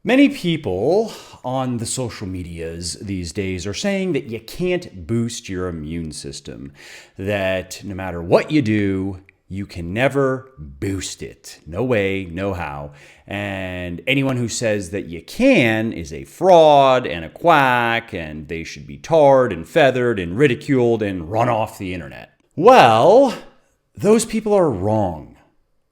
Many people on the social medias these days are saying that you can't boost your immune system, that no matter what you do, you can never boost it. No way, no how. And anyone who says that you can is a fraud and a quack, and they should be tarred and feathered and ridiculed and run off the internet. Well, those people are wrong.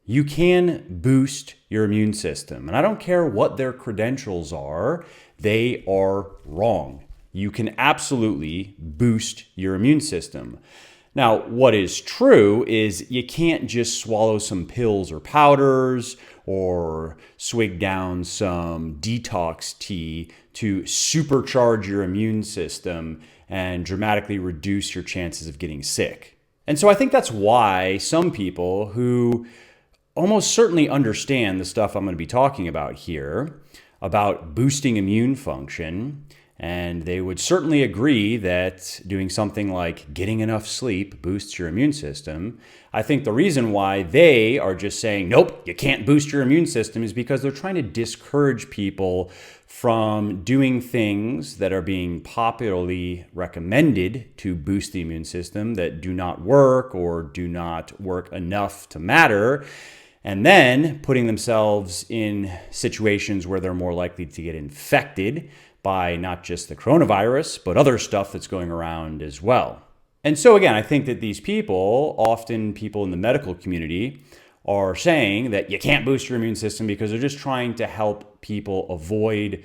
You can boost your immune system. And I don't care what their credentials are, they are wrong. You can absolutely boost your immune system. Now, what is true is you can't just swallow some pills or powders or swig down some detox tea to supercharge your immune system and dramatically reduce your chances of getting sick. And so I think that's why some people who almost certainly understand the stuff I'm going to be talking about here about boosting immune function, and they would certainly agree that doing something like getting enough sleep boosts your immune system. I think the reason why they are just saying, nope, you can't boost your immune system is because they're trying to discourage people from doing things that are being popularly recommended to boost the immune system that do not work or do not work enough to matter, and then putting themselves in situations where they're more likely to get infected by not just the coronavirus, but other stuff that's going around as well. And so again, I think that these people, often people in the medical community, are saying that you can't boost your immune system because they're just trying to help people avoid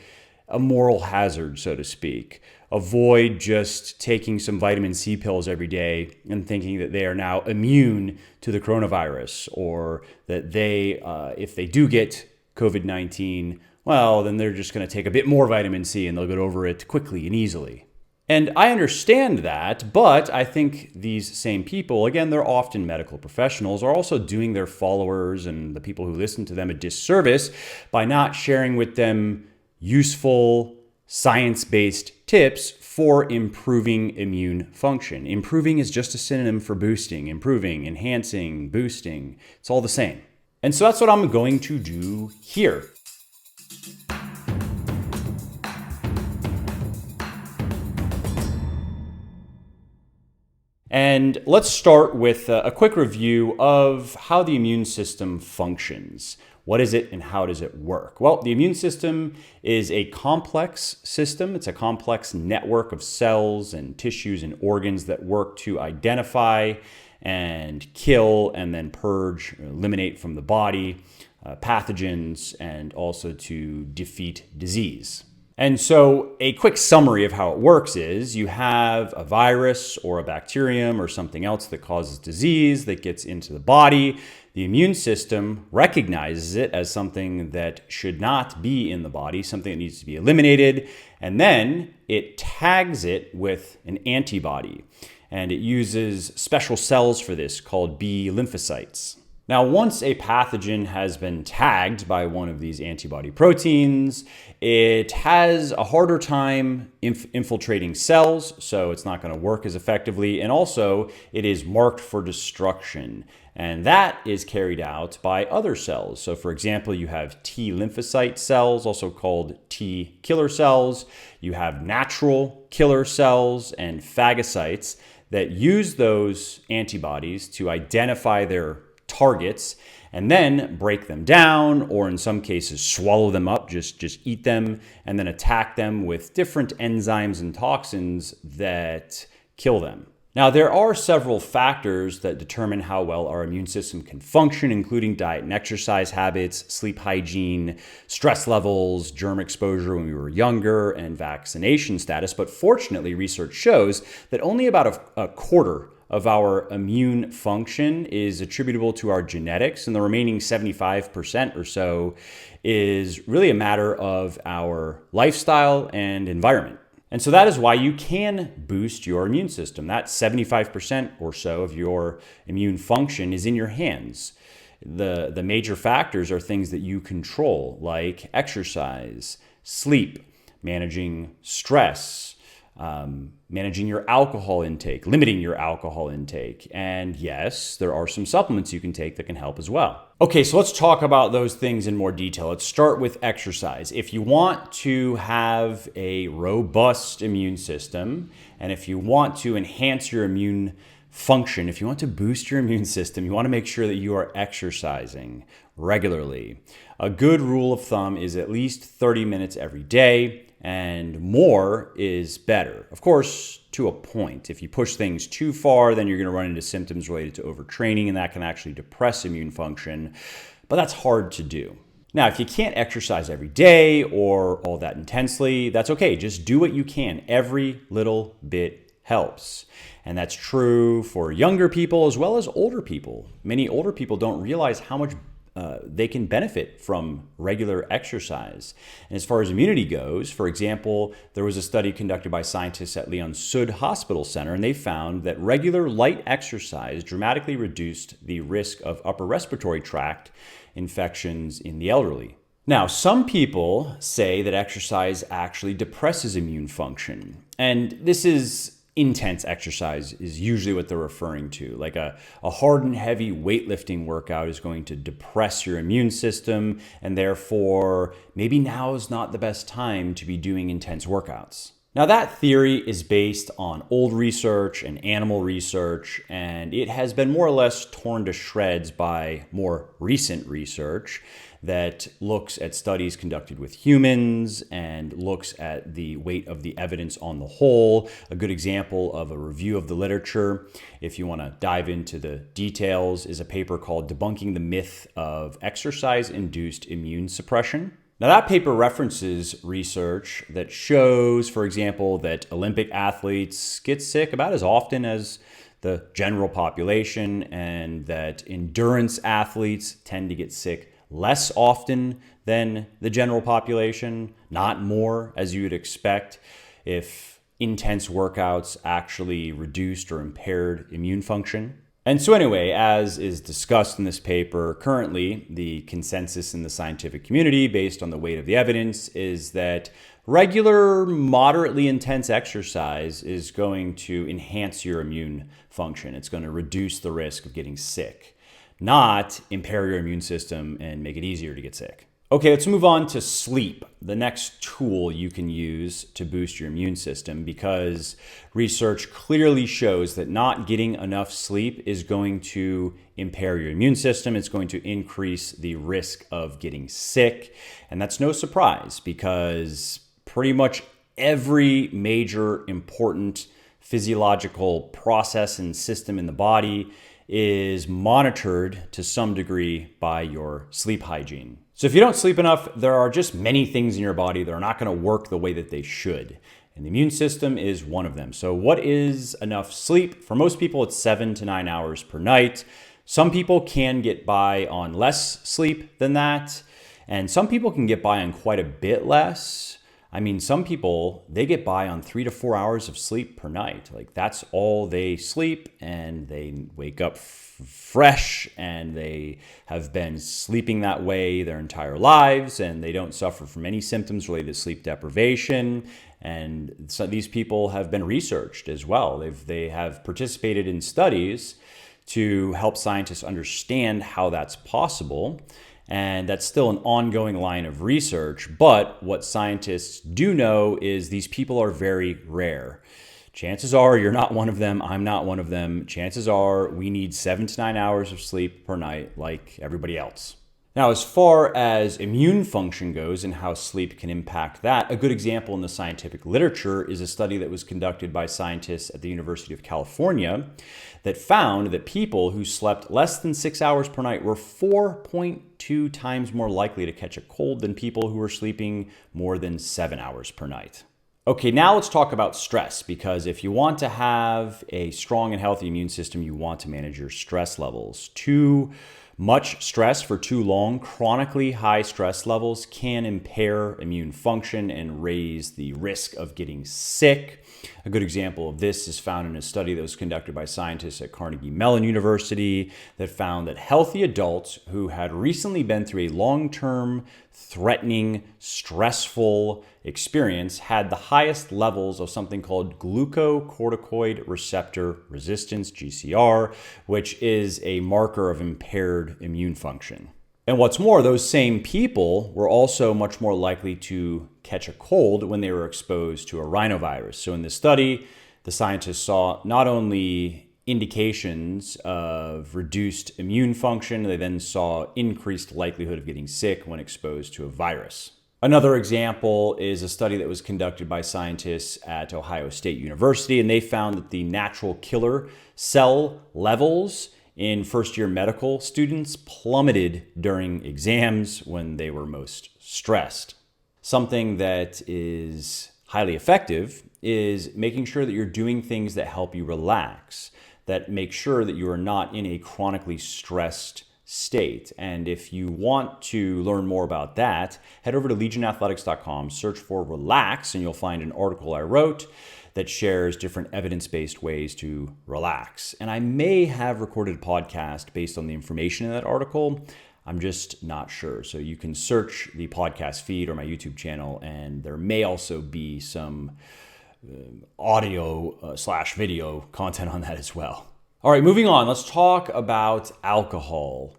a moral hazard, so to speak. Avoid just taking some vitamin C pills every day and thinking that they are now immune to the coronavirus, or that they, if they do get COVID-19, well, then they're just going to take a bit more vitamin C and they'll get over it quickly and easily. And I understand that, but I think these same people, again, they're often medical professionals, are also doing their followers and the people who listen to them a disservice by not sharing with them useful, science-based tips for improving immune function. Improving is just a synonym for boosting, improving, enhancing, boosting. It's all the same. And so that's what I'm going to do here. And let's start with a quick review of how the immune system functions. What is it and how does it work? Well, the immune system is a complex system. It's a complex network of cells and tissues and organs that work to identify and kill and then purge, eliminate from the body pathogens, and also to defeat disease. And so a quick summary of how it works is you have a virus or a bacterium or something else that causes disease that gets into the body. The immune system recognizes it as something that should not be in the body, something that needs to be eliminated, and then it tags it with an antibody. And it uses special cells for this called B lymphocytes. Now, once a pathogen has been tagged by one of these antibody proteins, it has a harder time infiltrating cells, so it's not going to work as effectively, and also it is marked for destruction. And that is carried out by other cells. So for example, you have T lymphocyte cells, also called T killer cells. You have natural killer cells and phagocytes that use those antibodies to identify their targets and then break them down, or in some cases swallow them up, just eat them, and then attack them with different enzymes and toxins that kill them. Now, there are several factors that determine how well our immune system can function, including diet and exercise habits, sleep hygiene, stress levels, germ exposure when we were younger, and vaccination status. But fortunately, research shows that only about a quarter of our immune function is attributable to our genetics, and the remaining 75% or so is really a matter of our lifestyle and environment. And so that is why you can boost your immune system. That 75% or so of your immune function is in your hands. The major factors are things that you control, like exercise, sleep, managing stress, managing your alcohol intake, limiting your alcohol intake. And yes, there are some supplements you can take that can help as well. Okay, so let's talk about those things in more detail. Let's start with exercise. If you want to have a robust immune system, and if you want to enhance your immune function, if you want to boost your immune system, you want to make sure that you are exercising regularly. A good rule of thumb is at least 30 minutes every day, and more is better. Of course, to a point. If you push things too far, then you're going to run into symptoms related to overtraining, and that can actually depress immune function, but that's hard to do. Now, if you can't exercise every day or all that intensely, that's okay. Just do what you can. Every little bit helps. And that's true for younger people as well as older people. Many older people don't realize how much they can benefit from regular exercise. And as far as immunity goes, for example, there was a study conducted by scientists at Leon Sud Hospital Center, and they found that regular light exercise dramatically reduced the risk of upper respiratory tract infections in the elderly. Now, some people say that exercise actually depresses immune function, and this is intense exercise is usually what they're referring to. Like a hard and heavy weightlifting workout is going to depress your immune system, and therefore maybe now is not the best time to be doing intense workouts. Now, that theory is based on old research and animal research, and it has been more or less torn to shreds by more recent research that looks at studies conducted with humans and looks at the weight of the evidence on the whole. A good example of a review of the literature, if you want to dive into the details, is a paper called Debunking the Myth of Exercise-Induced Immune Suppression. Now, that paper references research that shows, for example, that Olympic athletes get sick about as often as the general population, and that endurance athletes tend to get sick less often than the general population, not more, as you would expect if intense workouts actually reduced or impaired immune function. And so anyway, as is discussed in this paper, currently the consensus in the scientific community based on the weight of the evidence is that regular, moderately intense exercise is going to enhance your immune function. It's going to reduce the risk of getting sick, not impair your immune system and make it easier to get sick. Okay, let's move on to sleep, the next tool you can use to boost your immune system, because research clearly shows that not getting enough sleep is going to impair your immune system. It's going to increase the risk of getting sick. And that's no surprise, because pretty much every major important physiological process and system in the body is monitored to some degree by your sleep hygiene. So if you don't sleep enough, there are just many things in your body that are not going to work the way that they should. And the immune system is one of them. So what is enough sleep? For most people, it's 7 to 9 hours per night. Some people can get by on less sleep than that. And some people can get by on quite a bit less. I mean, some people, they get by on 3 to 4 hours of sleep per night. Like, that's all they sleep, and they wake up fresh, and they have been sleeping that way their entire lives, and they don't suffer from any symptoms related to sleep deprivation. And so these people have been researched as well. They have participated in studies to help scientists understand how that's possible. And that's still an ongoing line of research. But what scientists do know is these people are very rare. Chances are you're not one of them. I'm not one of them. Chances are we need 7 to 9 hours of sleep per night like everybody else. Now, as far as immune function goes and how sleep can impact that, a good example in the scientific literature is a study that was conducted by scientists at the University of California that found that people who slept less than 6 hours per night were 4.2 times more likely to catch a cold than people who were sleeping more than 7 hours per night. Okay, now let's talk about stress, because if you want to have a strong and healthy immune system, you want to manage your stress levels. Two Much stress for too long, chronically high stress levels can impair immune function and raise the risk of getting sick. A good example of this is found in a study that was conducted by scientists at Carnegie Mellon University that found that healthy adults who had recently been through a long-term, threatening, stressful experience had the highest levels of something called glucocorticoid receptor resistance, GCR, which is a marker of impaired immune function. And what's more, those same people were also much more likely to catch a cold when they were exposed to a rhinovirus. So in this study, the scientists saw not only indications of reduced immune function, they then saw increased likelihood of getting sick when exposed to a virus. Another example is a study that was conducted by scientists at Ohio State University, and they found that the natural killer cell levels in first-year medical students plummeted during exams when they were most stressed. Something that is highly effective is making sure that you're doing things that help you relax, that make sure that you are not in a chronically stressed state. And if you want to learn more about that, head over to legionathletics.com, search for relax, and you'll find an article I wrote that shares different evidence-based ways to relax. And I may have recorded a podcast based on the information in that article. I'm just not sure. So you can search the podcast feed or my YouTube channel, and there may also be some audio / video content on that as well. All right, moving on. Let's talk about alcohol.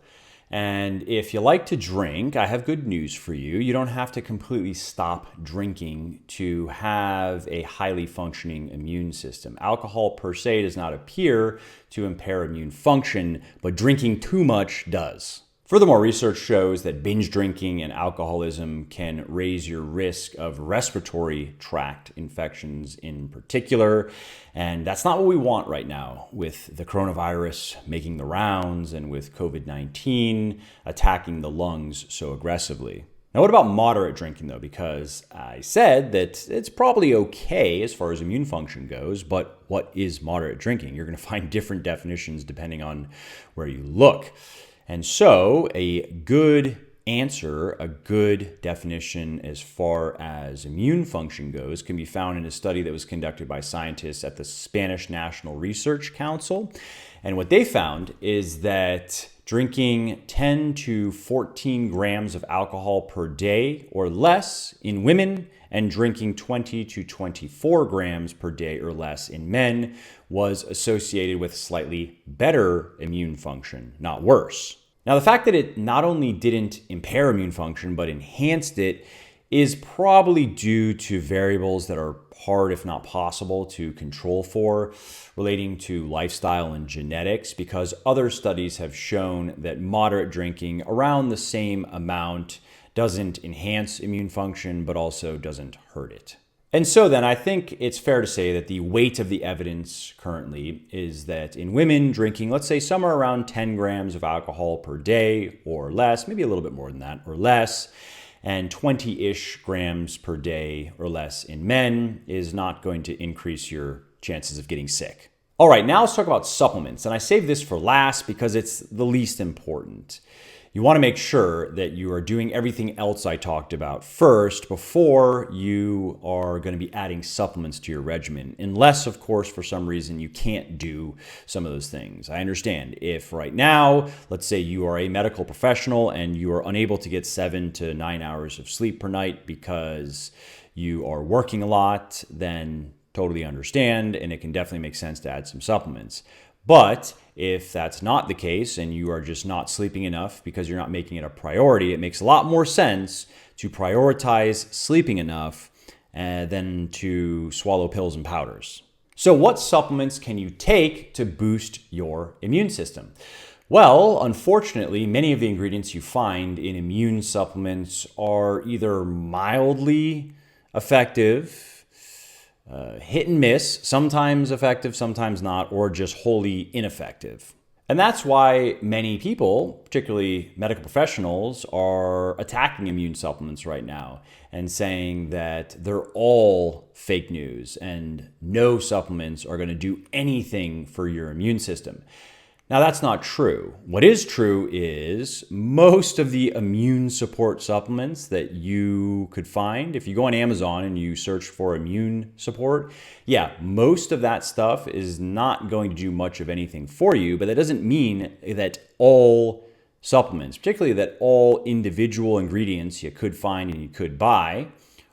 And if you like to drink, I have good news for you. You don't have to completely stop drinking to have a highly functioning immune system. Alcohol per se does not appear to impair immune function, but drinking too much does. Furthermore, research shows that binge drinking and alcoholism can raise your risk of respiratory tract infections in particular. And that's not what we want right now with the coronavirus making the rounds and with COVID-19 attacking the lungs so aggressively. Now, what about moderate drinking though? Because I said that it's probably okay as far as immune function goes, but what is moderate drinking? You're going to find different definitions depending on where you look. And so a good answer, a good definition as far as immune function goes can be found in a study that was conducted by scientists at the Spanish National Research Council. And what they found is that drinking 10 to 14 grams of alcohol per day or less in women and drinking 20 to 24 grams per day or less in men was associated with slightly better immune function, not worse. Now, the fact that it not only didn't impair immune function, but enhanced it is probably due to variables that are hard, if not possible, to control for, relating to lifestyle and genetics, because other studies have shown that moderate drinking around the same amount doesn't enhance immune function, but also doesn't hurt it. And so then I think it's fair to say that the weight of the evidence currently is that in women drinking, let's say somewhere around 10 grams of alcohol per day or less, maybe a little bit more than that or less, and 20-ish grams per day or less in men is not going to increase your chances of getting sick. All right, now let's talk about supplements. And I saved this for last because it's the least important. You want to make sure that you are doing everything else I talked about first before you are going to be adding supplements to your regimen. Unless, of course, for some reason you can't do some of those things. I understand if right now, let's say you are a medical professional and you are unable to get 7 to 9 hours of sleep per night because you are working a lot, then totally understand, and it can definitely make sense to add some supplements. But if that's not the case and you are just not sleeping enough because you're not making it a priority, it makes a lot more sense to prioritize sleeping enough than to swallow pills and powders. So what supplements can you take to boost your immune system? Well, unfortunately, many of the ingredients you find in immune supplements are either mildly effective, hit and miss, sometimes effective, sometimes not, or just wholly ineffective. And that's why many people, particularly medical professionals, are attacking immune supplements right now and saying that they're all fake news and no supplements are going to do anything for your immune system. Now, that's not true. What is true is most of the immune support supplements that you could find, if you go on Amazon and you search for immune support, yeah, most of that stuff is not going to do much of anything for you, but that doesn't mean that all supplements, particularly that all individual ingredients you could find and you could buy,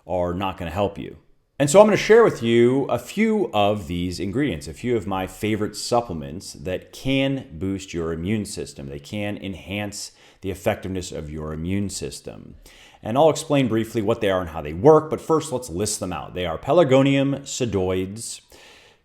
are not going to help you. And so I'm going to share with you a few of these ingredients, a few of my favorite supplements that can boost your immune system. They can enhance the effectiveness of your immune system. And I'll explain briefly what they are and how they work, but first let's list them out. They are Pelargonium sedoides,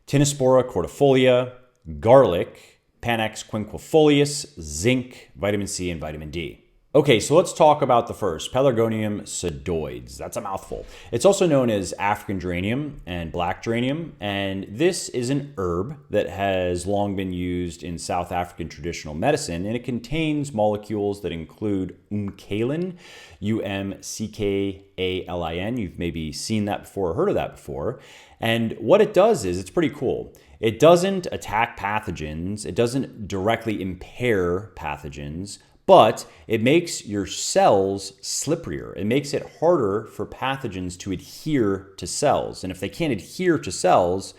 Tinospora cordifolia, garlic, Panax quinquefolius, zinc, vitamin C, and vitamin D. Okay, so let's talk about the first, Pelargonium sedoides. That's a mouthful. It's also known as African geranium and black geranium, and this is an herb that has long been used in South African traditional medicine, and it contains molecules that include umcalin, umckalin. You've maybe seen that before or heard of that before. And what it does is, it's pretty cool. It doesn't attack pathogens. It doesn't directly impair pathogens, but it makes your cells slipperier. It makes it harder for pathogens to adhere to cells. And if they can't adhere to cells,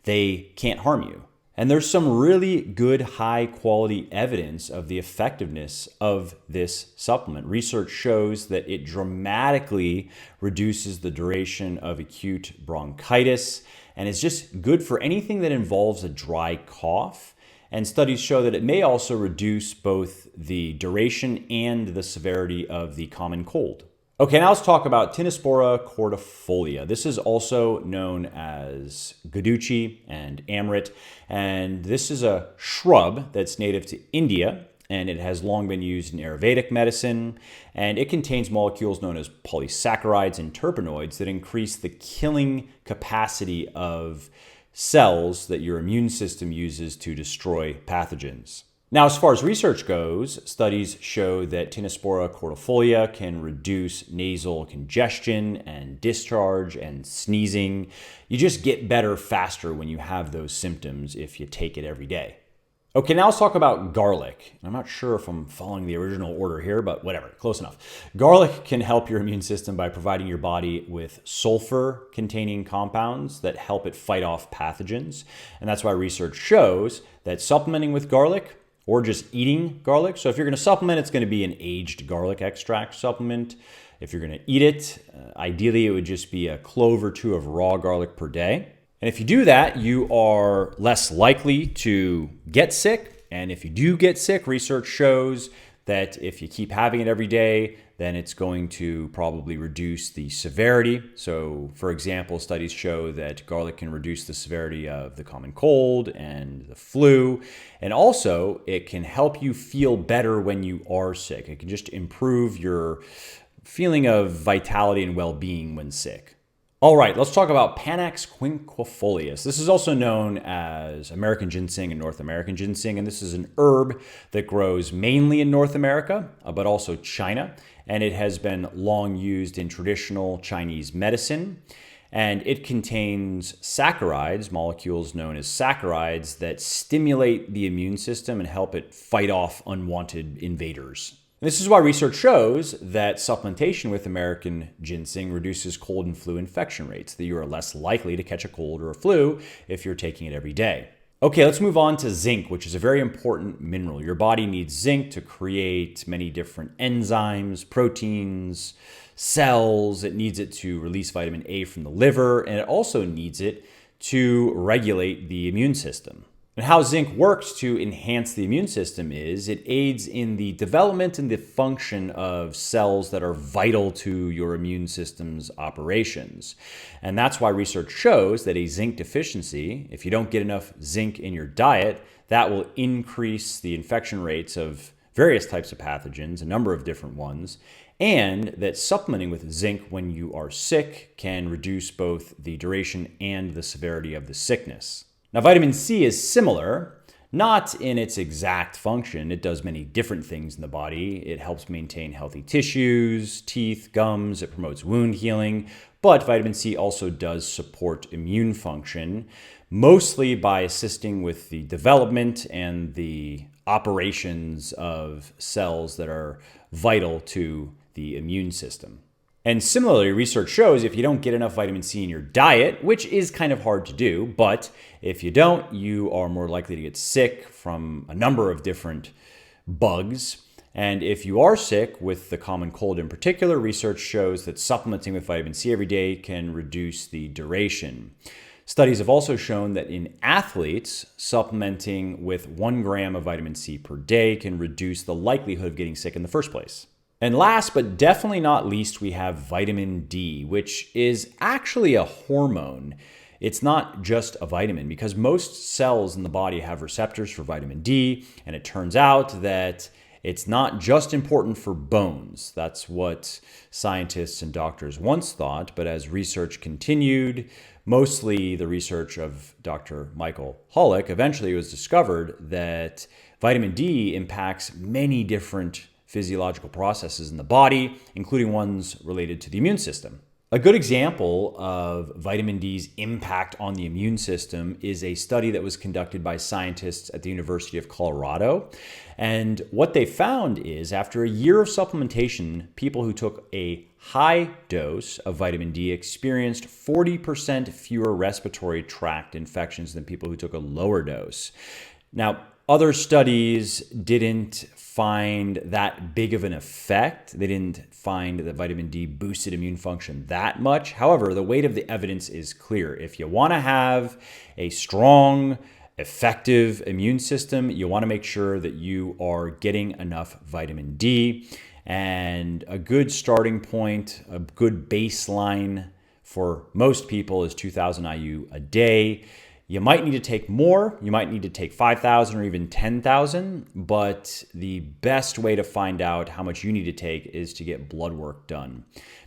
they can't harm you. And there's some really good high quality evidence of the effectiveness of this supplement. Research shows that it dramatically reduces the duration of acute bronchitis and is just good for anything that involves a dry cough. And studies show that it may also reduce both the duration and the severity of the common cold. Okay, now let's talk about Tinospora cordifolia. This is also known as Guduchi and Amrit, and this is a shrub that's native to India, and it has long been used in Ayurvedic medicine, and it contains molecules known as polysaccharides and terpenoids that increase the killing capacity of cells that your immune system uses to destroy pathogens. Now, as far as research goes, studies show that Tinospora cordifolia can reduce nasal congestion and discharge and sneezing. You just get better faster when you have those symptoms if you take it every day. Okay, now let's talk about garlic. I'm not sure if I'm following the original order here, but whatever, close enough. Garlic can help your immune system by providing your body with sulfur-containing compounds that help it fight off pathogens. And that's why research shows that supplementing with garlic or just eating garlic, so if you're going to supplement, it's going to be an aged garlic extract supplement. If you're going to eat it, ideally it would just be a clove or two of raw garlic per day. And if you do that, you are less likely to get sick. And if you do get sick, research shows that if you keep having it every day, then it's going to probably reduce the severity. So, for example, studies show that garlic can reduce the severity of the common cold and the flu. And also, it can help you feel better when you are sick. It can just improve your feeling of vitality and well-being when sick. All right, let's talk about Panax quinquefolius. This is also known as American ginseng and North American ginseng, and this is an herb that grows mainly in North America, but also China, and it has been long used in traditional Chinese medicine. And it contains saccharides, molecules known as saccharides, that stimulate the immune system and help it fight off unwanted invaders. This is why research shows that supplementation with American ginseng reduces cold and flu infection rates, that you are less likely to catch a cold or a flu if you're taking it every day. Okay, let's move on to zinc, which is a very important mineral. Your body needs zinc to create many different enzymes, proteins, cells. It needs it to release vitamin A from the liver, and it also needs it to regulate the immune system. And how zinc works to enhance the immune system is it aids in the development and the function of cells that are vital to your immune system's operations. And that's why research shows that a zinc deficiency, if you don't get enough zinc in your diet, that will increase the infection rates of various types of pathogens, a number of different ones, and that supplementing with zinc when you are sick can reduce both the duration and the severity of the sickness. Now, vitamin C is similar, not in its exact function. It does many different things in the body. It helps maintain healthy tissues, teeth, gums. It promotes wound healing. But vitamin C also does support immune function, mostly by assisting with the development and the operations of cells that are vital to the immune system. And similarly, research shows if you don't get enough vitamin C in your diet, which is kind of hard to do, but if you don't, you are more likely to get sick from a number of different bugs. And if you are sick with the common cold in particular, research shows that supplementing with vitamin C every day can reduce the duration. Studies have also shown that in athletes, supplementing with 1 gram of vitamin C per day can reduce the likelihood of getting sick in the first place. And last but definitely not least, we have vitamin D, which is actually a hormone. It's not just a vitamin because most cells in the body have receptors for vitamin D, and it turns out that it's not just important for bones. That's what scientists and doctors once thought, but as research continued, mostly the research of Dr. Michael Hollick, eventually it was discovered that vitamin D impacts many different physiological processes in the body, including ones related to the immune system. A good example of vitamin D's impact on the immune system is a study that was conducted by scientists at the University of Colorado. And what they found is after a year of supplementation, people who took a high dose of vitamin D experienced 40% fewer respiratory tract infections than people who took a lower dose. Now, other studies didn't find that big of an effect. They didn't find that vitamin D boosted immune function that much. However, the weight of the evidence is clear. If you want to have a strong, effective immune system, you want to make sure that you are getting enough vitamin D. And a good starting point, a good baseline for most people is 2,000 IU a day. You might need to take more, you might need to take 5,000 or even 10,000, but the best way to find out how much you need to take is to get blood work done,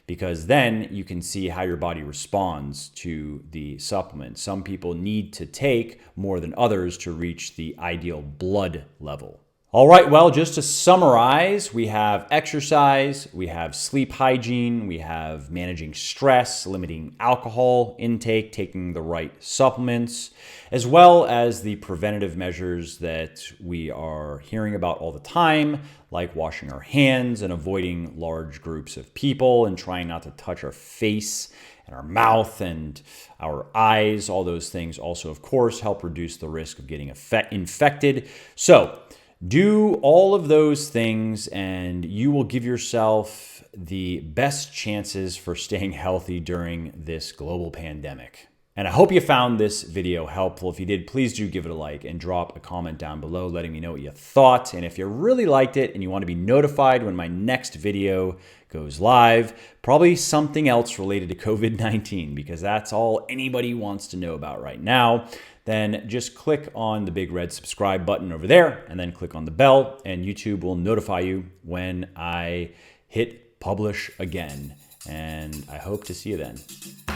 because then you can see how your body responds to the supplement. Some people need to take more than others to reach the ideal blood level. All right, well, just to summarize, we have exercise, we have sleep hygiene, we have managing stress, limiting alcohol intake, taking the right supplements, as well as the preventative measures that we are hearing about all the time, like washing our hands and avoiding large groups of people and trying not to touch our face and our mouth and our eyes. All those things also, of course, help reduce the risk of getting infected. So, do all of those things and you will give yourself the best chances for staying healthy during this global pandemic. And I hope you found this video helpful. If you did, please do give it a like and drop a comment down below letting me know what you thought. And if you really liked it and you want to be notified when my next video goes live, probably something else related to COVID-19, because that's all anybody wants to know about right now, then just click on the big red subscribe button over there and then click on the bell, and YouTube will notify you when I hit publish again. And I hope to see you then.